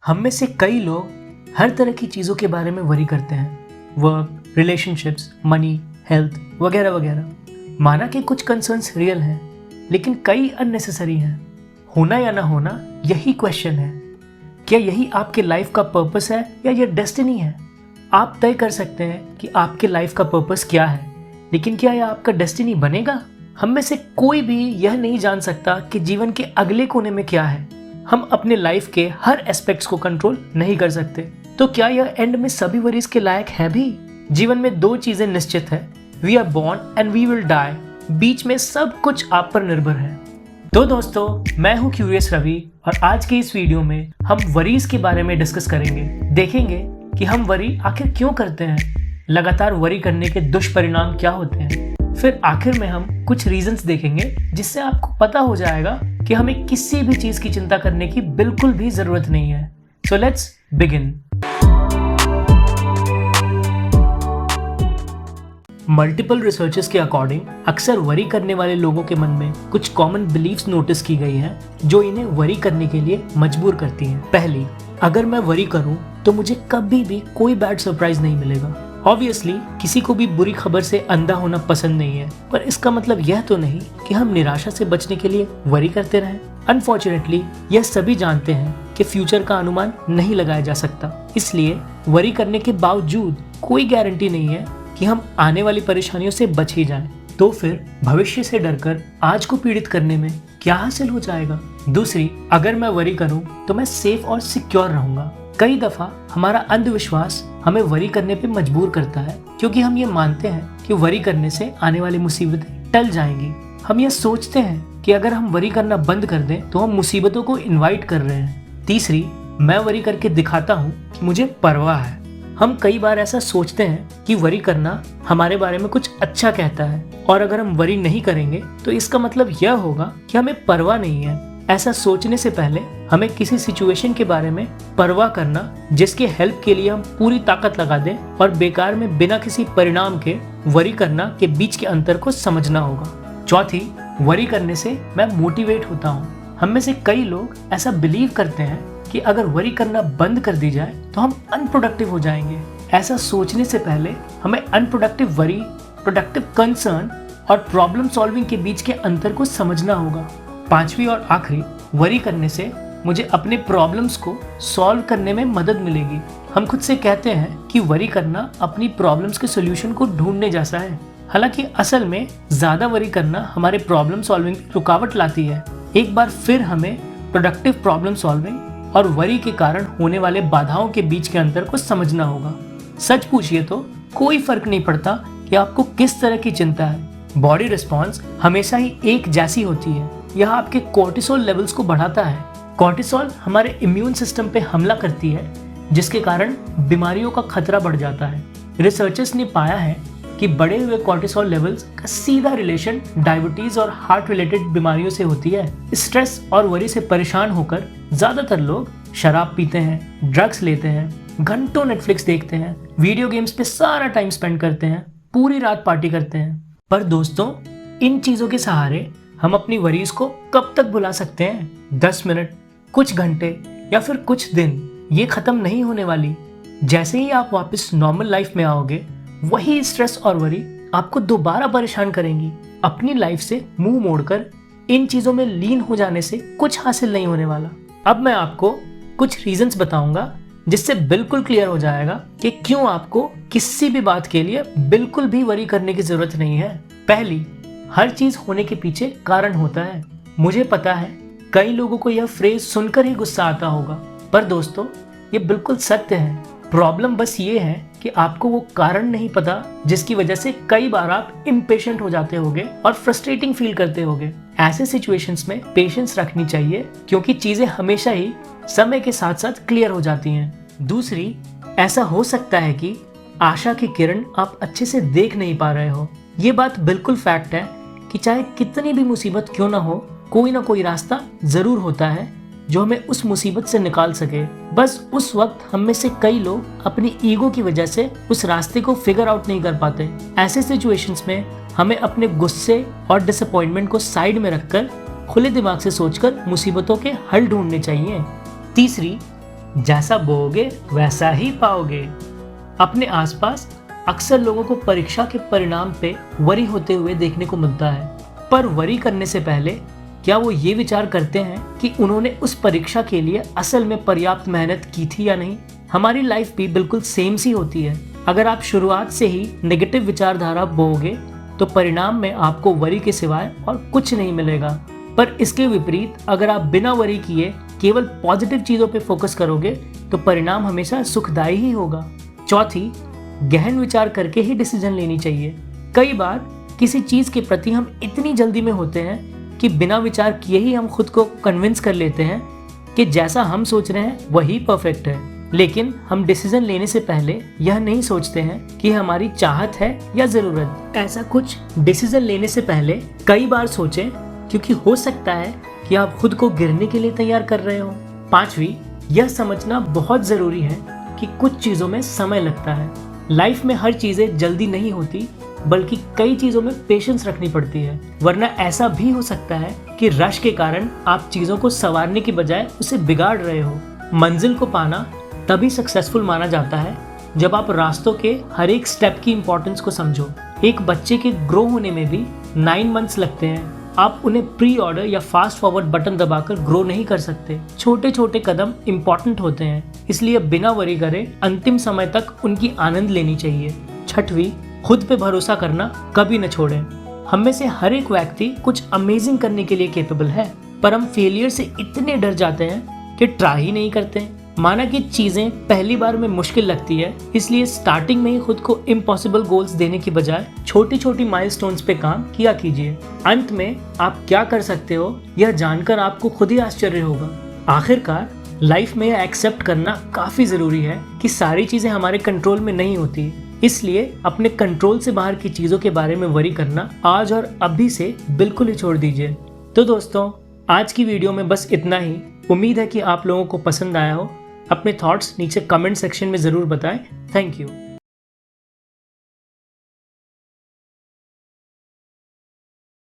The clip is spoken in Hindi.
हम में से कई लोग हर तरह की चीज़ों के बारे में वरी करते हैं। वर्क, रिलेशनशिप्स, मनी, हेल्थ वगैरह वगैरह। माना कि कुछ कंसर्न्स रियल हैं, लेकिन कई अननेसेसरी हैं। होना या ना होना, यही क्वेश्चन है। क्या यही आपके लाइफ का पर्पस है या ये डेस्टिनी है? आप तय कर सकते हैं कि आपके लाइफ का पर्पस क्या है, लेकिन क्या यह आपका डेस्टिनी बनेगा? हम में से कोई भी यह नहीं जान सकता कि जीवन के अगले कोने में क्या है। हम अपने लाइफ के हर एस्पेक्ट्स को कंट्रोल नहीं कर सकते। तो क्या यह एंड में सभी वरीज के लायक है भी? जीवन में दो चीजें निश्चित है, we are born and we will die. बीच में सब कुछ आप पर निर्भर है। तो दोस्तों, मैं हूँ क्यूरियस रवि और आज के इस वीडियो में हम वरीज के बारे में डिस्कस करेंगे। देखेंगे कि हम वरी आखिर क्यों करते हैं, लगातार वरी करने के दुष्परिणाम क्या होते हैं। फिर आखिर में हम कुछ रीजंस देखेंगे जिससे आपको पता हो जाएगा कि हमें किसी भी चीज की चिंता करने की बिल्कुल भी जरूरत नहीं है। So let's begin. Multiple researches के अकॉर्डिंग अक्सर वरी करने वाले लोगों के मन में कुछ कॉमन बिलीफ्स नोटिस की गई हैं जो इन्हें वरी करने के लिए मजबूर करती हैं। पहली, अगर मैं वरी करूं तो मुझे कभी भी कोई बैड सरप्राइज नहीं मिलेगा। ऑब्वियसली किसी को भी बुरी खबर से अंधा होना पसंद नहीं है, पर इसका मतलब यह तो नहीं कि हम निराशा से बचने के लिए वरी करते रहें। अनफॉर्चुनेटली यह सभी जानते हैं कि फ्यूचर का अनुमान नहीं लगाया जा सकता, इसलिए वरी करने के बावजूद कोई गारंटी नहीं है कि हम आने वाली परेशानियों से बच ही जाएं। तो फिर भविष्य से डरकर आज को पीड़ित करने में क्या हासिल हो जाएगा? दूसरी, अगर मैं वरी करूं तो मैं सेफ और सिक्योर रहूंगा। कई दफा हमारा अंधविश्वास हमें वरी करने पे मजबूर करता है, क्योंकि हम ये मानते हैं कि वरी करने से आने वाली मुसीबतें टल जाएंगी। हम ये सोचते हैं कि अगर हम वरी करना बंद कर दें तो हम मुसीबतों को इनवाइट कर रहे हैं। तीसरी, मैं वरी करके दिखाता हूँ कि मुझे परवाह है। हम कई बार ऐसा सोचते हैं कि वरी करना हमारे बारे में कुछ अच्छा कहता है, और अगर हम वरी नहीं करेंगे तो इसका मतलब यह होगा कि हमें परवाह नहीं है। ऐसा सोचने से पहले हमें किसी सिचुएशन के बारे में परवाह करना जिसके हेल्प के लिए हम पूरी ताकत लगा दें, और बेकार में बिना किसी परिणाम के वरी करना के बीच के अंतर को समझना होगा। चौथी, वरी करने से मैं मोटिवेट होता हूँ। हम में से कई लोग ऐसा बिलीव करते हैं कि अगर वरी करना बंद कर दी जाए तो हम अनप्रोडक्टिव हो जाएंगे। ऐसा सोचने से पहले हमें अनप्रोडक्टिव वरी, प्रोडक्टिव कंसर्न और प्रॉब्लम सॉल्विंग के बीच के अंतर को समझना होगा। पांचवी और आखिरी, वरी करने से मुझे अपने प्रॉब्लम्स को सॉल्व करने में मदद मिलेगी। हम खुद से कहते हैं कि वरी करना अपनी प्रॉब्लम्स के सोल्यूशन को ढूंढने जैसा है, हालांकि असल में ज्यादा वरी करना हमारे प्रॉब्लम सॉल्विंग में रुकावट लाती है। एक बार फिर हमें प्रोडक्टिव प्रॉब्लम सॉल्विंग और वरी के कारण होने वाले बाधाओं के बीच के अंतर को समझना होगा। सच पूछिए तो कोई फर्क नहीं पड़ता कि आपको किस तरह की चिंता है। बॉडी रिस्पॉन्स हमेशा ही एक जैसी होती है। यह आपके कोर्टिसोल लेवल्स को बढ़ाता है। कोर्टिसोल हमारे इम्यून सिस्टम पे हमला करती है, जिसके कारण बीमारियों का खतरा बढ़ जाता है। रिसर्चर्स ने पाया है कि बढ़े हुए कोर्टिसोल लेवल्स का सीधा रिलेशन डायबिटीज और हार्ट रिलेटेड बीमारियों से होती है। स्ट्रेस और वरी से परेशान होकर ज्यादातर लोग शराब पीते हैं, ड्रग्स लेते हैं, घंटों नेटफ्लिक्स देखते हैं, वीडियो गेम्स पे सारा टाइम स्पेंड करते हैं, पूरी रात पार्टी करते हैं। पर दोस्तों, इन चीजों के सहारे हम अपनी वरीज को कब तक भुला सकते हैं? 10 मिनट, कुछ घंटे या फिर कुछ दिन, ये खत्म नहीं होने वाली। जैसे ही आप वापस नॉर्मल लाइफ में आओगे, वही स्ट्रेस और वरी आपको दोबारा परेशान करेंगी। अपनी लाइफ से मुंह मोड़कर इन चीजों में लीन हो जाने से कुछ हासिल नहीं होने वाला। अब मैं आपको कुछ रीजंस बताऊंगा जिससे बिल्कुल क्लियर हो जाएगा कि क्यों आपको किसी भी बात के लिए बिल्कुल भी वरी करने की जरूरत नहीं है। पहली, हर चीज होने के पीछे कारण होता है। मुझे पता है कई लोगों को यह फ्रेज सुनकर ही गुस्सा आता होगा, पर दोस्तों ये बिल्कुल सत्य है। प्रॉब्लम बस ये है कि आपको वो कारण नहीं पता जिसकी वजह से कई बार आप इम्पेशेंट हो जाते होगे और फ्रस्ट्रेटिंग फील करते होगे। ऐसे सिचुएशंस में पेशेंस रखनी चाहिए, क्योंकि चीजें हमेशा ही समय के साथ साथ क्लियर हो जाती हैं। दूसरी, ऐसा हो सकता है कि आशा की किरण आप अच्छे से देख नहीं पा रहे हो। ये बात बिल्कुल फैक्ट है कि चाहे कितनी भी मुसीबत क्यों ना हो, कोई ना कोई रास्ता जरूर होता है जो हमें उस मुसीबत से निकाल सके। बस उस वक्त हम में से कई लोग अपनी ईगो की वजह से उस रास्ते को फिगर आउट नहीं कर पाते। ऐसे सिचुएशंस में हमें अपने गुस्से और डिसअपॉइंटमेंट को साइड में रखकर खुले दिमाग से सोचकर मुसीबतों के हल ढूंढने चाहिए। तीसरी, जैसा बोओगे वैसा ही पाओगे। अपने आसपास अक्सर लोगों को परीक्षा के परिणाम पे वरी होते हुए देखने को मिलता है, पर वरी करने से पहले क्या वो ये विचार करते हैं कि उन्होंने उस परीक्षा के लिए असल में पर्याप्त मेहनत की थी या नहीं। हमारी लाइफ भी बिल्कुल सेम सी होती है। अगर आप शुरुआत से ही नेगेटिव विचारधारा बोओगे तो परिणाम में आपको वरी के सिवाय और कुछ नहीं मिलेगा। पर इसके विपरीत अगर आप बिना वरी किए केवल पॉजिटिव चीजों पे फोकस करोगे तो परिणाम हमेशा सुखदायी ही होगा। चौथी, गहन विचार करके ही डिसीजन लेनी चाहिए। कई बार किसी चीज के प्रति हम इतनी जल्दी में होते हैं कि बिना विचार किए ही हम खुद को कन्विंस कर लेते हैं कि जैसा हम सोच रहे हैं वही परफेक्ट है। लेकिन हम डिसीजन लेने से पहले यह नहीं सोचते हैं कि हमारी चाहत है या जरूरत। ऐसा कुछ डिसीजन लेने से पहले कई बार सोचें, क्योंकि हो सकता है कि आप खुद को गिरने के लिए तैयार कर रहे हो। पांचवी, यह समझना बहुत जरूरी है कि कुछ चीजों में समय लगता है। लाइफ में हर चीजें जल्दी नहीं होती, बल्कि कई चीजों में पेशेंस रखनी पड़ती है। वरना ऐसा भी हो सकता है कि रश के कारण आप चीजों को संवारने की बजाय उसे बिगाड़ रहे हो। मंजिल को पाना तभी सक्सेसफुल माना जाता है जब आप रास्तों के हर एक स्टेप की इंपॉर्टेंस को समझो। एक बच्चे के ग्रो होने में भी 9 मंथ्स लगते हैं। आप उन्हें प्री ऑर्डर या फास्ट फॉरवर्ड बटन दबाकर ग्रो नहीं कर सकते। छोटे छोटे कदम इंपॉर्टेंट होते हैं, इसलिए बिना वरी करे अंतिम समय तक उनकी आनंद लेनी चाहिए। छठवीं, खुद पे भरोसा करना कभी न छोड़ें। हम में से हर एक व्यक्ति कुछ अमेजिंग करने के लिए कैपेबल है, पर हम फेलियर से इतने डर जाते हैं कि ट्राई ही नहीं करते। माना कि चीजें पहली बार में मुश्किल लगती है, इसलिए स्टार्टिंग में ही खुद को इम्पॉसिबल गोल्स देने की बजाय छोटी छोटी माइलस्टोन्स पे काम किया कीजिए। अंत में आप क्या कर सकते हो यह जानकर आपको खुद ही आश्चर्य होगा। आखिरकार लाइफ में यह एक्सेप्ट करना काफी जरूरी है कि सारी चीजें हमारे कंट्रोल में नहीं होती, इसलिए अपने कंट्रोल से बाहर की चीजों के बारे में वरी करना आज और अभी से बिल्कुल ही छोड़ दीजिए। तो दोस्तों, आज की वीडियो में बस इतना ही। उम्मीद है कि आप लोगों को पसंद आया हो। अपने थॉट्स नीचे कमेंट सेक्शन में ज़रूर बताएं। Thank you.